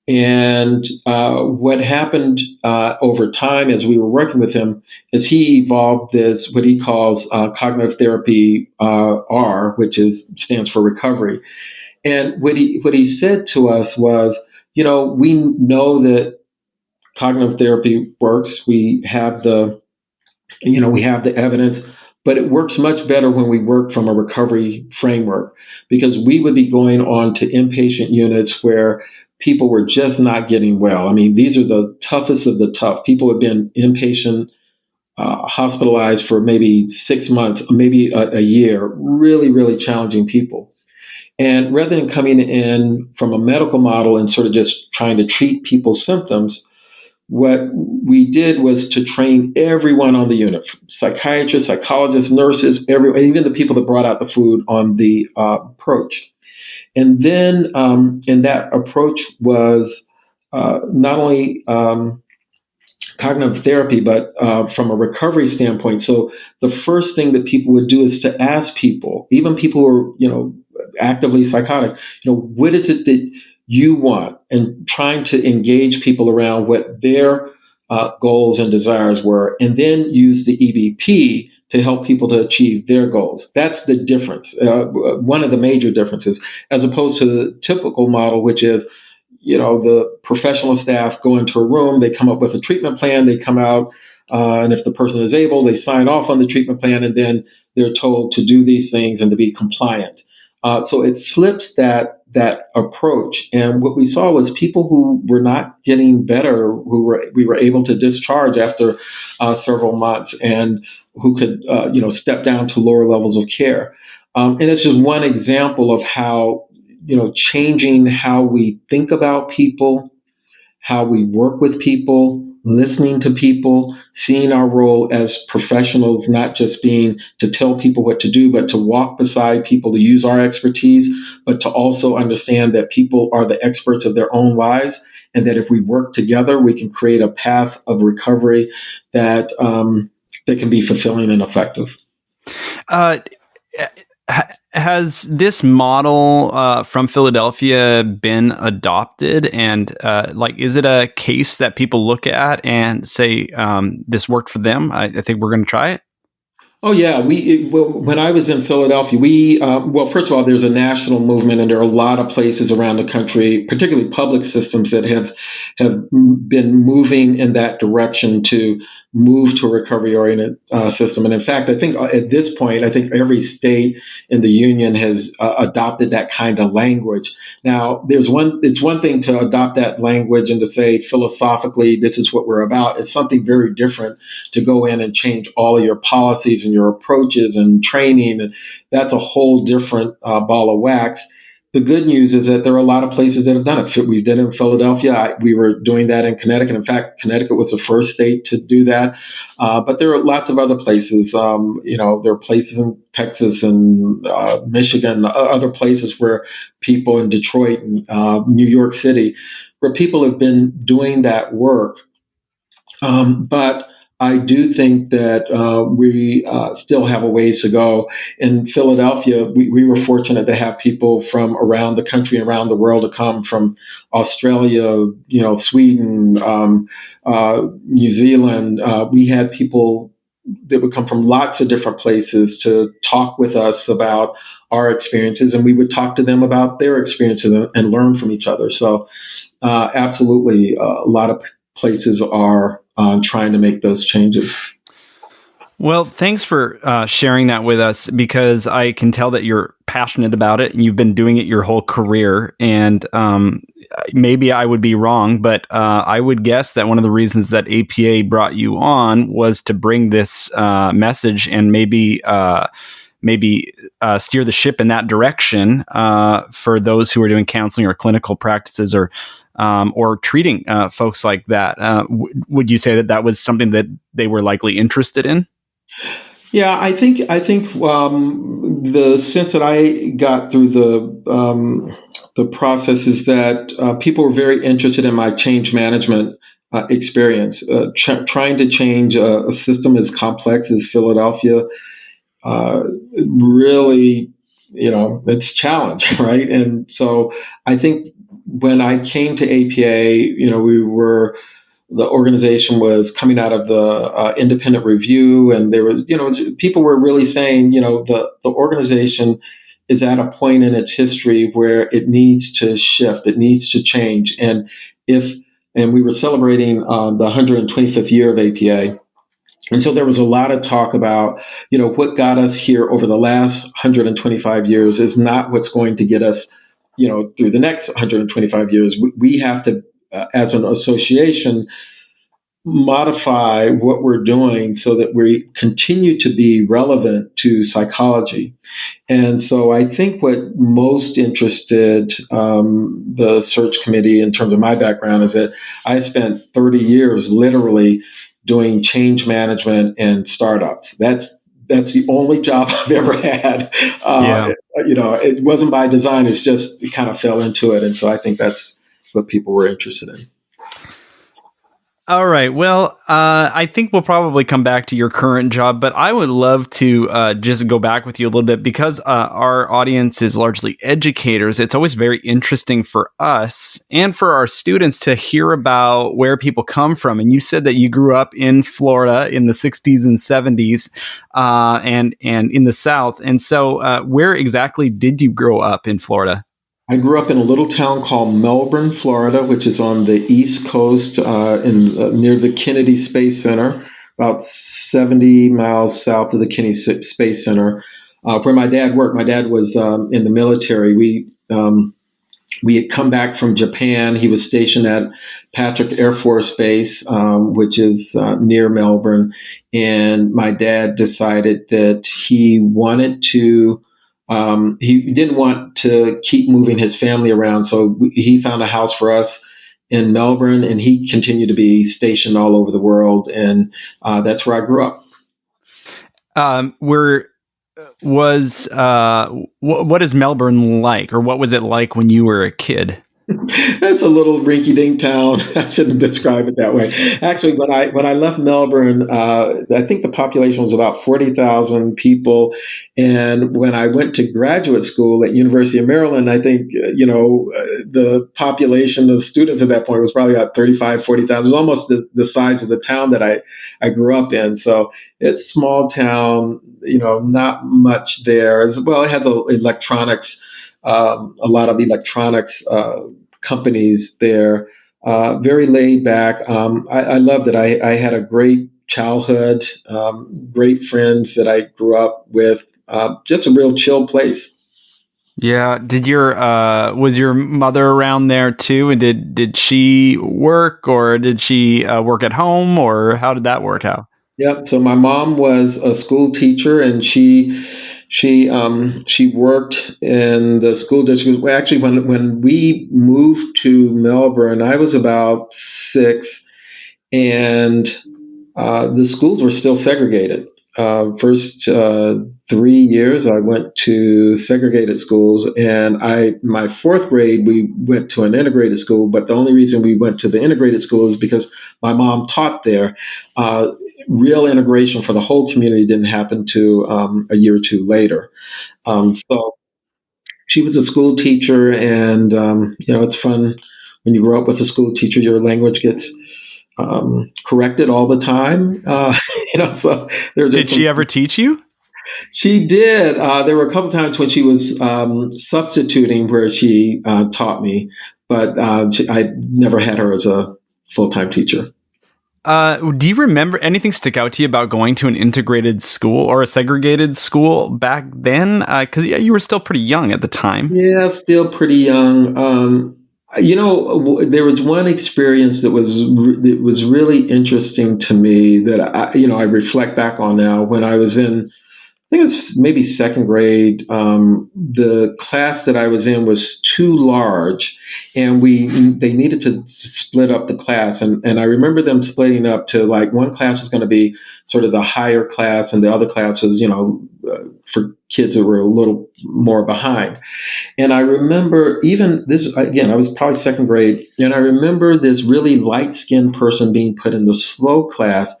And what happened over time as we were working with him is he evolved this, what he calls cognitive therapy R, which stands for recovery. And what he said to us was, we know that cognitive therapy works. We have the evidence, but it works much better when we work from a recovery framework, because we would be going on to inpatient units where people were just not getting well. I mean, these are the toughest of the tough. People have been inpatient, hospitalized for maybe 6 months, maybe a year, really, really challenging people. And rather than coming in from a medical model and sort of just trying to treat people's symptoms, what we did was to train everyone on the unit, psychiatrists, psychologists, nurses, everyone, even the people that brought out the food, on the approach. And then, and that approach was not only cognitive therapy, but from a recovery standpoint. So the first thing that people would do is to ask people, even people who are, actively psychotic, what is it that you want, and trying to engage people around what their goals and desires were, and then use the EBP to help people to achieve their goals. That's the difference. One of the major differences, as opposed to the typical model, which is, the professional staff go into a room, they come up with a treatment plan, they come out, and if the person is able, they sign off on the treatment plan, and then they're told to do these things and to be compliant. So it flips that approach. And what we saw was people who were not getting better, we were able to discharge after several months, and who could step down to lower levels of care. And it's just one example of how changing how we think about people, how we work with people, listening to people, seeing our role as professionals, not just being to tell people what to do, but to walk beside people, to use our expertise, but to also understand that people are the experts of their own lives, and that if we work together, we can create a path of recovery that that can be fulfilling and effective. Has this model from Philadephia been adopted? And is it a case that people look at and say, this worked for them? I think we're going to try it. Oh yeah, when I was in Philadelphia, first of all, there's a national movement, and there are a lot of places around the country, particularly public systems, that have been moving in that direction to move to a recovery-oriented system. And in fact, I think at this point, every state in the union has adopted that kind of language. Now, it's one thing to adopt that language and to say philosophically, this is what we're about. It's something very different to go in and change all of your policies and your approaches and training. And that's a whole different ball of wax. The good news is that there are a lot of places that have done it. We did it in Philadelphia. We were doing that in Connecticut. In fact, Connecticut was the first state to do that. But there are lots of other places. There are places in Texas and Michigan, other places where people in Detroit and New York City, where people have been doing that work. But I do think that we still have a ways to go. In Philadelphia, we were fortunate to have people from around the country, around the world, to come from Australia, Sweden, New Zealand. We had people that would come from lots of different places to talk with us about our experiences, and we would talk to them about their experiences and learn from each other. So absolutely, a lot of places are trying to make those changes. Well, thanks for sharing that with us, because I can tell that you're passionate about it and you've been doing it your whole career. And maybe I would be wrong, but I would guess that one of the reasons that APA brought you on was to bring this message and maybe steer the ship in that direction for those who are doing counseling or clinical practices or treating folks like that. Would you say that was something that they were likely interested in? Yeah, I think the sense that I got through the process is that people were very interested in my change management experience. Trying to change a system as complex as Philadephia really, it's a challenge, right? And so I think when I came to APA, the organization was coming out of the independent review, and there was, people were really saying, the organization is at a point in its history where it needs to shift, it needs to change. And we were celebrating the 125th year of APA. And so there was a lot of talk about, what got us here over the last 125 years is not what's going to get us, through the next 125 years. We have to, as an association, modify what we're doing so that we continue to be relevant to psychology. And so I think what most interested the search committee in terms of my background is that I spent 30 years literally doing change management and startups. That's the only job I've ever had. It wasn't by design. It's just, it kind of fell into it. And so I think that's what people were interested in. All right. Well, I think we'll probably come back to your current job, but I would love to just go back with you a little bit, because our audience is largely educators. It's always very interesting for us and for our students to hear about where people come from. And you said that you grew up in Florida in the 60s and 70s and in the South. And so where exactly did you grow up in Florida? I grew up in a little town called Melbourne, Florida, which is on the East Coast near the Kennedy Space Center, about 70 miles south of the Kennedy Space Center, where my dad worked. My dad was in the military. We had come back from Japan. He was stationed at Patrick Air Force Base, which is near Melbourne. And my dad decided that he wanted to he didn't want to keep moving his family around, so he found a house for us in Melbourne, and he continued to be stationed all over the world, and that's where I grew up. What is Melbourne like, or what was it like when you were a kid? That's a little rinky-dink town. I shouldn't describe it that way. Actually, when I left Melbourne, I think the population was about 40,000 people. And when I went to graduate school at University of Maryland, I think, the population of students at that point was probably about 35, 40,000. It was almost the size of the town that I grew up in. So it's small town, not much there. Well, it has a lot of electronics companies there. Very laid back. I loved it. I had a great childhood, great friends that I grew up with. Just a real chill place. Yeah. Was your mother around there too? And did she work, or did she work at home, or how did that work out? Yep. So my mom was a school teacher, and she worked in the school district. Well, actually, when we moved to Melbourne, I was about 6, and the schools were still segregated. First 3 years, I went to segregated schools, and my 4th grade, we went to an integrated school. But the only reason we went to the integrated school is because my mom taught there. Real integration for the whole community didn't happen to a year or two later. So she was a school teacher, and it's fun when you grow up with a school teacher. Your language gets corrected all the time. So did she ever teach you? She did. There were a couple times when she was substituting where she taught me, but I never had her as a full-time teacher. Do you remember anything stick out to you about going to an integrated school or a segregated school back then? Because you were still pretty young at the time. Yeah, still pretty young. There was one experience that was really interesting to me that I reflect back on now. When I was in, I think it was maybe 2nd grade, the class that I was in was too large, and they needed to split up the class. And I remember them splitting up to, like, one class was going to be sort of the higher class, and the other class was, for kids that were a little more behind. And I remember even this, again, I was probably 2nd grade, and I remember this really light-skinned person being put in the slow class.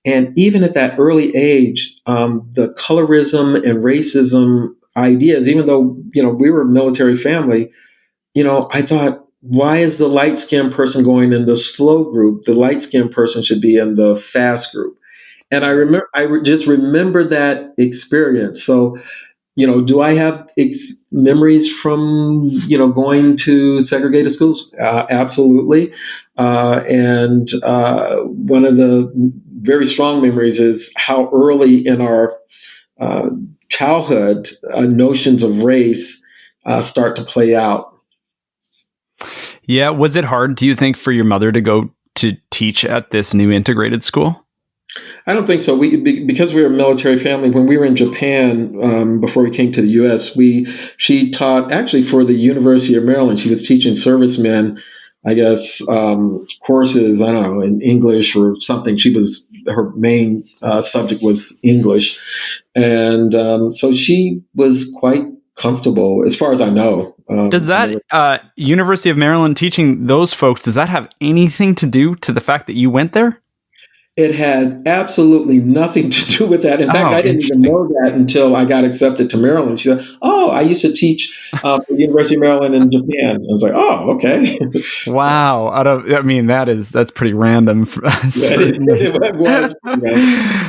And even at that early age, the colorism and racism ideas, even though, we were a military family, I thought, why is the light-skinned person going in the slow group? The light-skinned person should be in the fast group. And I just remember that experience. So, do I have memories from, going to segregated schools? Absolutely. And one of the very strong memories is how early in our childhood notions of race start to play out. Yeah. Was it hard, do you think, for your mother to go to teach at this new integrated school? I don't think so. Because we were a military family, when we were in Japan, before we came to the U.S., she taught actually for the University of Maryland. She was teaching servicemen, I guess, courses, I don't know, in English or something. Her main subject was English. And so she was quite comfortable, as far as I know. Does that University of Maryland teaching those folks, does that have anything to do to the fact that you went there? It had absolutely nothing to do with that. In fact, I didn't even know that until I got accepted to Maryland. She said, "Oh, I used to teach at the University of Maryland in Japan." I was like, "Oh, okay." Wow. That's pretty random. It was pretty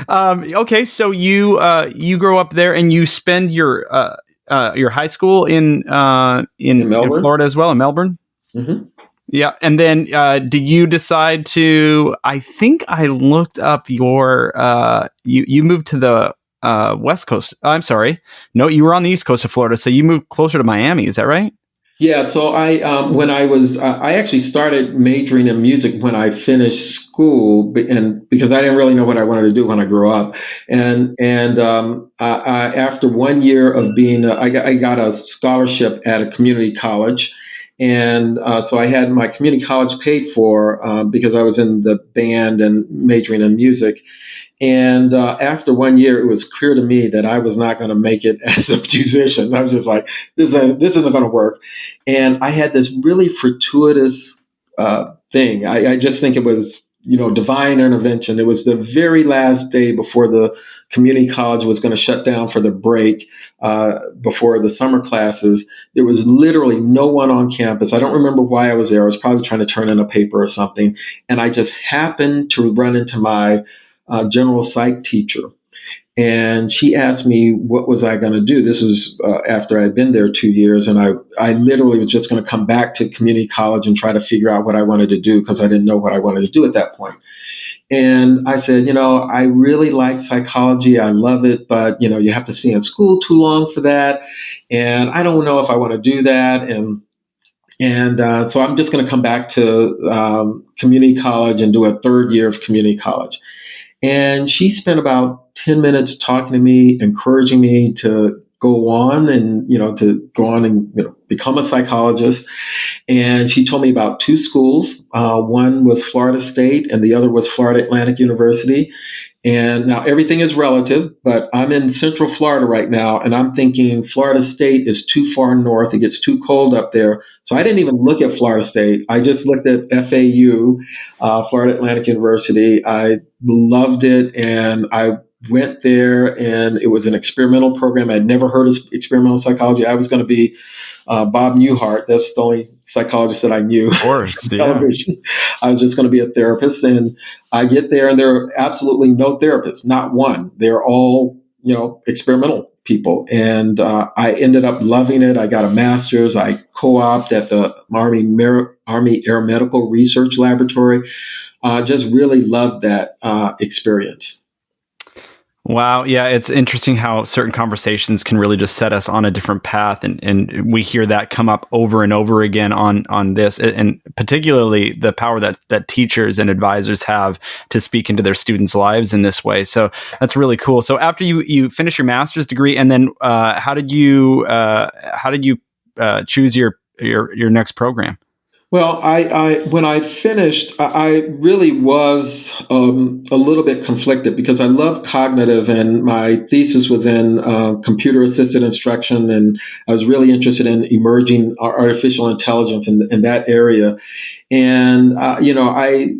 random. Okay, so you grow up there and you spend your high school in Florida as well, in Melbourne. Mm-hmm. Yeah, and then did you decide to? I think I looked up your. You moved to the West Coast. I'm sorry, no, you were on the East Coast of Florida, so you moved closer to Miami. Is that right? Yeah, so I actually started majoring in music when I finished school, and because I didn't really know what I wanted to do when I grew up, after 1 year of being, I got a scholarship at a community college, and so I had my community college paid for because I was in the band and majoring in music. And after 1 year, it was clear to me that I was not going to make it as a musician. I was just like, this isn't going to work. And I had this really fortuitous thing. I just think it was, divine intervention. It was the very last day before the community college was going to shut down for the break, before the summer classes. There was literally no one on campus. I don't remember why I was there. I was probably trying to turn in a paper or something. And I just happened to run into my general psych teacher. And she asked me what was I going to do. This was after I'd been there 2 years, and I literally was just going to come back to community college and try to figure out what I wanted to do because I didn't know what I wanted to do at that point. And I said, I really like psychology. I love it, but you have to stay in school too long for that, and I don't know if I want to do that. And so I'm just going to come back to community college and do a third year of community college. And she spent about 10 minutes talking to me, encouraging me to go on and become a psychologist. And she told me about two schools. One was Florida State and the other was Florida Atlantic University. And now everything is relative, but I'm in Central Florida right now, and I'm thinking Florida State is too far north. It gets too cold up there. So I didn't even look at Florida State. I just looked at FAU, Florida Atlantic University. I loved it, and I went there, and it was an experimental program. I'd never heard of experimental psychology. I was going to be Bob Newhart. That's the only psychologist that I knew. Of course, from television. I was just going to be a therapist, and I get there, and there are absolutely no therapists, not one. They're all, experimental people, and I ended up loving it. I got a master's. I co-opted at the Army Air Medical Research Laboratory. Just really loved that experience. Wow. Yeah, it's interesting how certain conversations can really just set us on a different path. And we hear that come up over and over again on this, and particularly the power that teachers and advisors have to speak into their students' lives in this way. So that's really cool. So after you finish your master's degree, and then how did you choose your next program? Well, when I finished, I really was a little bit conflicted because I love cognitive, and my thesis was in computer-assisted instruction, and I was really interested in emerging artificial intelligence in that area. And I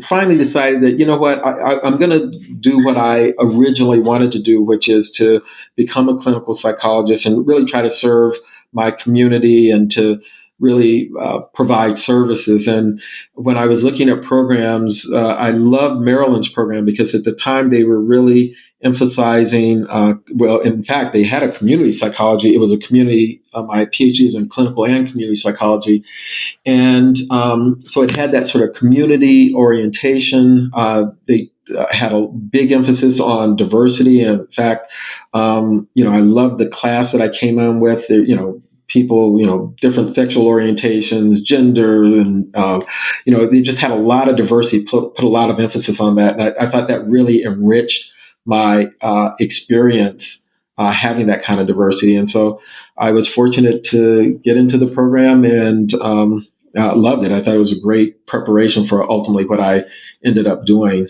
finally decided that I'm going to do what I originally wanted to do, which is to become a clinical psychologist and really try to serve my community and to really provide services. And when I was looking at programs, I loved Maryland's program because at the time they were really emphasizing, in fact, they had a community psychology. It was a community, my PhD is in clinical and community psychology. And so it had that sort of community orientation. They had a big emphasis on diversity. And in fact, I loved the class that I came in with, people, different sexual orientations, gender, and, they just had a lot of diversity, put a lot of emphasis on that. And I thought that really enriched my experience having that kind of diversity. And so I was fortunate to get into the program and loved it. I thought it was a great preparation for ultimately what I ended up doing.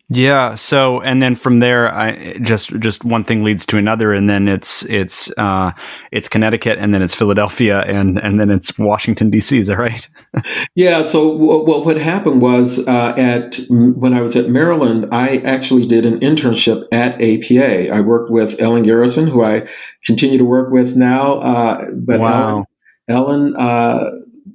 Yeah. So, and then from there, I just one thing leads to another, and then it's Connecticut, and then it's Philadelphia, and then it's Washington D.C. Is that right? Yeah. So, what happened was when I was at Maryland, I actually did an internship at APA. I worked with Ellen Garrison, who I continue to work with now. But wow. Ellen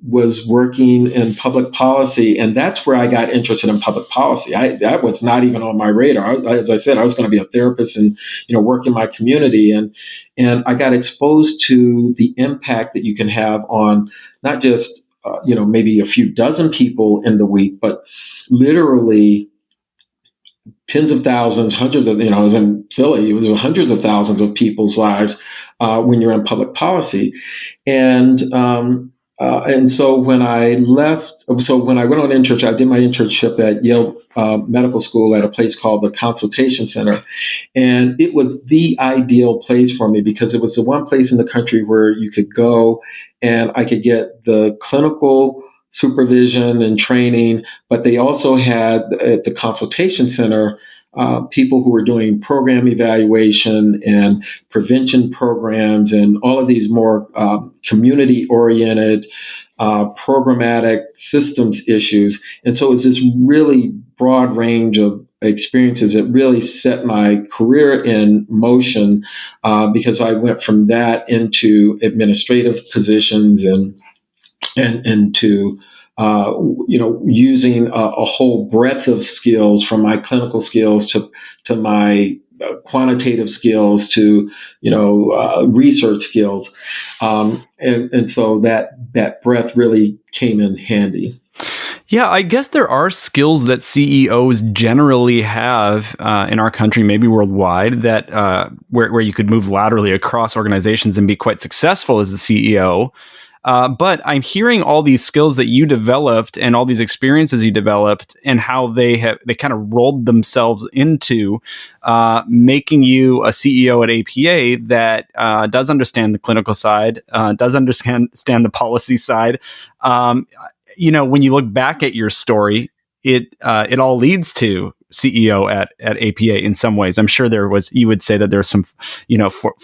was working in public policy, and that's where I got interested in public policy. That was not even on my radar. As I said, I was going to be a therapist and work in my community, and I got exposed to the impact that you can have on not just maybe a few dozen people in the week, but literally tens of thousands, hundreds of, I was in Philly, it was hundreds of thousands of people's lives when you're in public policy. And so when I left, when I went on internship, I did my internship at Yale Medical School at a place called the Consultation Center. And it was the ideal place for me because it was the one place in the country where you could go and I could get the clinical supervision and training, but they also had at the Consultation Center people who were doing program evaluation and prevention programs and all of these more community-oriented, programmatic systems issues. And so it was this really broad range of experiences that really set my career in motion because I went from that into administrative positions and to using a whole breadth of skills from my clinical skills to my quantitative skills to research skills, and so that breadth really came in handy. Yeah, I guess there are skills that CEOs generally have in our country, maybe worldwide, that where you could move laterally across organizations and be quite successful as a CEO. But I'm hearing all these skills that you developed and all these experiences you developed and how they kind of rolled themselves into making you a CEO at APA that does understand the clinical side, does understand the policy side. When you look back at your story, it all leads to CEO at APA in some ways. I'm sure you would say that there's some,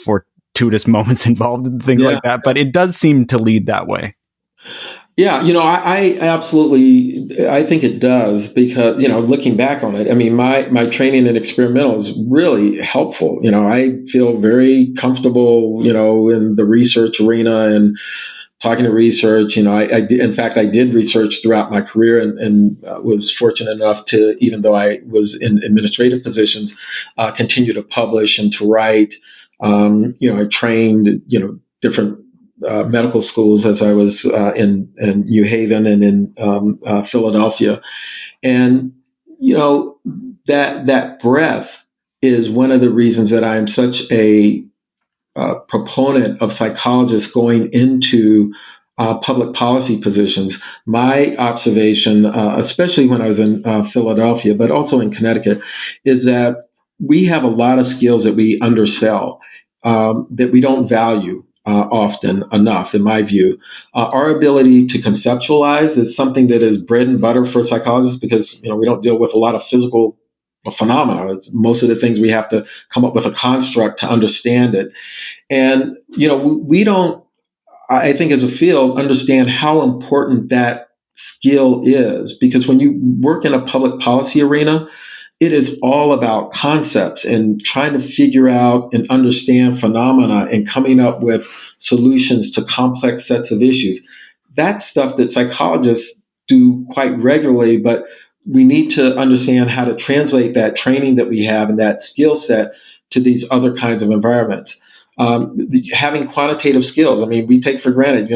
fortuitous moments involved and things like that, but it does seem to lead that way. Yeah, I absolutely, I think it does because, looking back on it, I mean, my training in experimental is really helpful. I feel very comfortable, in the research arena and talking to research. In fact, I did research throughout my career and was fortunate enough to, even though I was in administrative positions, continue to publish and to write. I trained, different medical schools as I was in New Haven and in Philadephia. And, that breadth is one of the reasons that I am such a proponent of psychologists going into public policy positions. My observation, especially when I was in Philadephia, but also in Connecticut, is that we have a lot of skills that we undersell, that we don't value often enough, in my view. Our ability to conceptualize is something that is bread and butter for psychologists because we don't deal with a lot of physical phenomena. Most of the things we have to come up with a construct to understand it. And, we don't, I think as a field, understand how important that skill is because when you work in a public policy arena, it is all about concepts and trying to figure out and understand phenomena and coming up with solutions to complex sets of issues. That's stuff that psychologists do quite regularly, but we need to understand how to translate that training that we have and that skill set to these other kinds of environments. Having quantitative skills, I mean, we take for granted,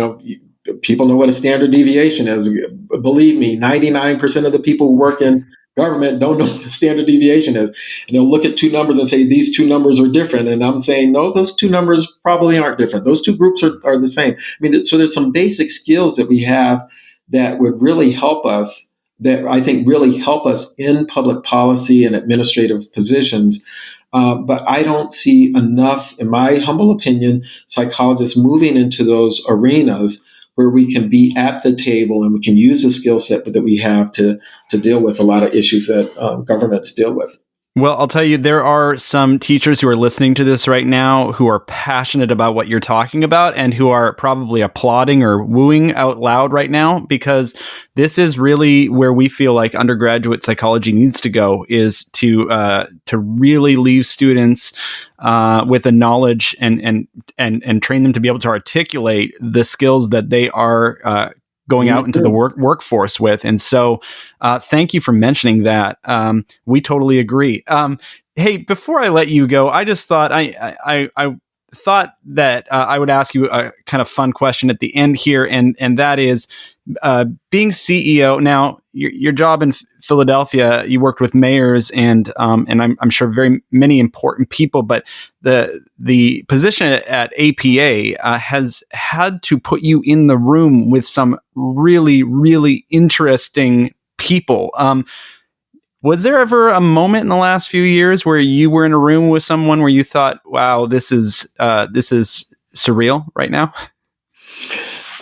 people know what a standard deviation is. Believe me, 99% of the people who work in government don't know what a standard deviation is. And they'll look at two numbers and say, these two numbers are different. And I'm saying, no, those two numbers probably aren't different. Those two groups are the same. I mean, so there's some basic skills that we have that would really help us, that I think really help us in public policy and administrative positions. But I don't see enough, in my humble opinion, psychologists moving into those arenas where we can be at the table and we can use the skill set that we have to deal with a lot of issues that governments deal with. Well, I'll tell you, there are some teachers who are listening to this right now who are passionate about what you're talking about and who are probably applauding or wooing out loud right now, because this is really where we feel like undergraduate psychology needs to go, is to really leave students with a knowledge and train them to be able to articulate the skills that they are going out into the workforce with. And so thank you for mentioning that. We totally agree. Hey, before I let you go, I just thought I thought that I would ask you a kind of fun question at the end here. And that is being CEO. Now, your job in Philadephia, you worked with mayors and I'm sure very many important people, but the position at APA has had to put you in the room with some really, really interesting people. Was there ever a moment in the last few years where you were in a room with someone where you thought, "Wow, this is surreal right now"?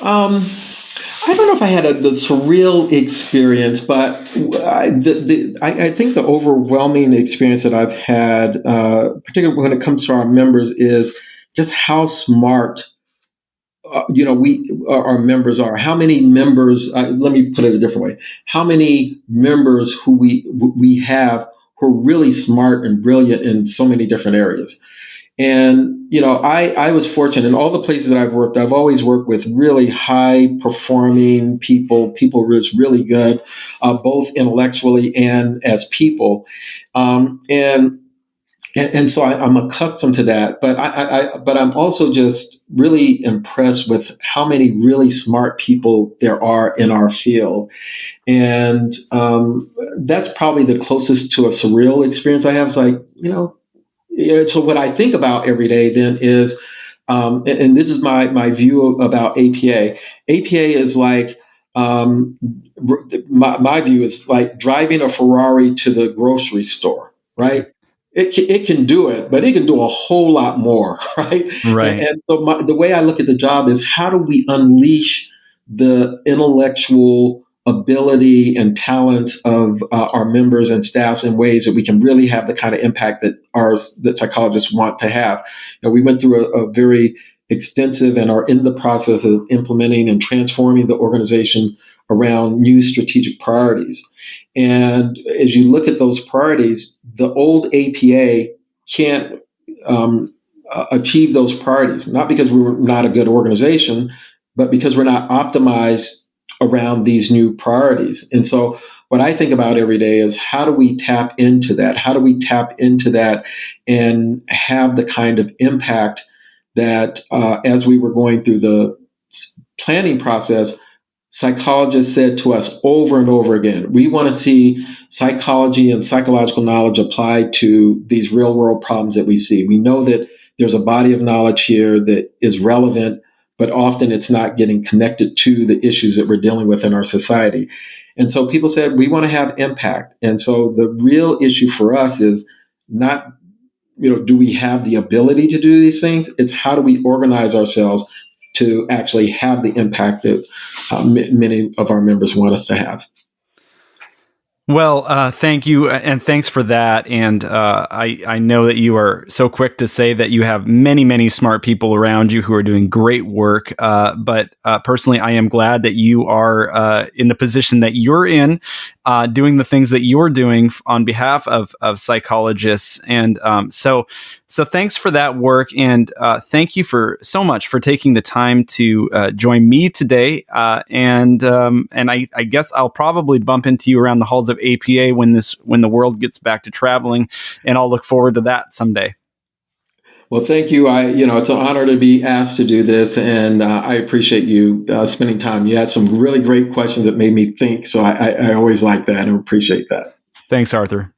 I don't know if I had the surreal experience, but I think the overwhelming experience that I've had, particularly when it comes to our members, is just how smart our members are. How many members? Let me put it a different way. How many members who we have who are really smart and brilliant in so many different areas. And, I was fortunate in all the places that I've worked. I've always worked with really high performing people who are really good, both intellectually and as people. And so I'm accustomed to that, but but I'm also just really impressed with how many really smart people there are in our field. And that's probably the closest to a surreal experience I have. It's like, so what I think about every day then is, and this is my view about APA. APA is like, my view is like driving a Ferrari to the grocery store, right? It can do it, but it can do a whole lot more, right? Right. And so the way I look at the job is, how do we unleash the intellectual ability and talents of our members and staffs in ways that we can really have the kind of impact that psychologists want to have. We went through a very extensive and are in the process of implementing and transforming the organization around new strategic priorities. And as you look at those priorities, the old APA can't achieve those priorities, not because we're not a good organization, but because we're not optimized around these new priorities. And so what I think about every day is, how do we tap into that? How do we tap into that and have the kind of impact that as we were going through the planning process, psychologists said to us over and over again, we want to see psychology and psychological knowledge applied to these real world problems that we see. We know that there's a body of knowledge here that is relevant, but often it's not getting connected to the issues that we're dealing with in our society. And so people said, we want to have impact. And so the real issue for us is not, do we have the ability to do these things? It's how do we organize ourselves to actually have the impact that many of our members want us to have. Well, thank you, and thanks for that. And I know that you are so quick to say that you have many, many smart people around you who are doing great work. But personally, I am glad that you are in the position that you're in, doing the things that you're doing on behalf of psychologists. And so thanks for that work, and thank you so much for taking the time to join me today. And I guess I'll probably bump into you around the halls of APA when the world gets back to traveling, and I'll look forward to that someday. Well, thank you. It's an honor to be asked to do this, and I appreciate you spending time. You had some really great questions that made me think, so I always like that and appreciate that. Thanks, Arthur.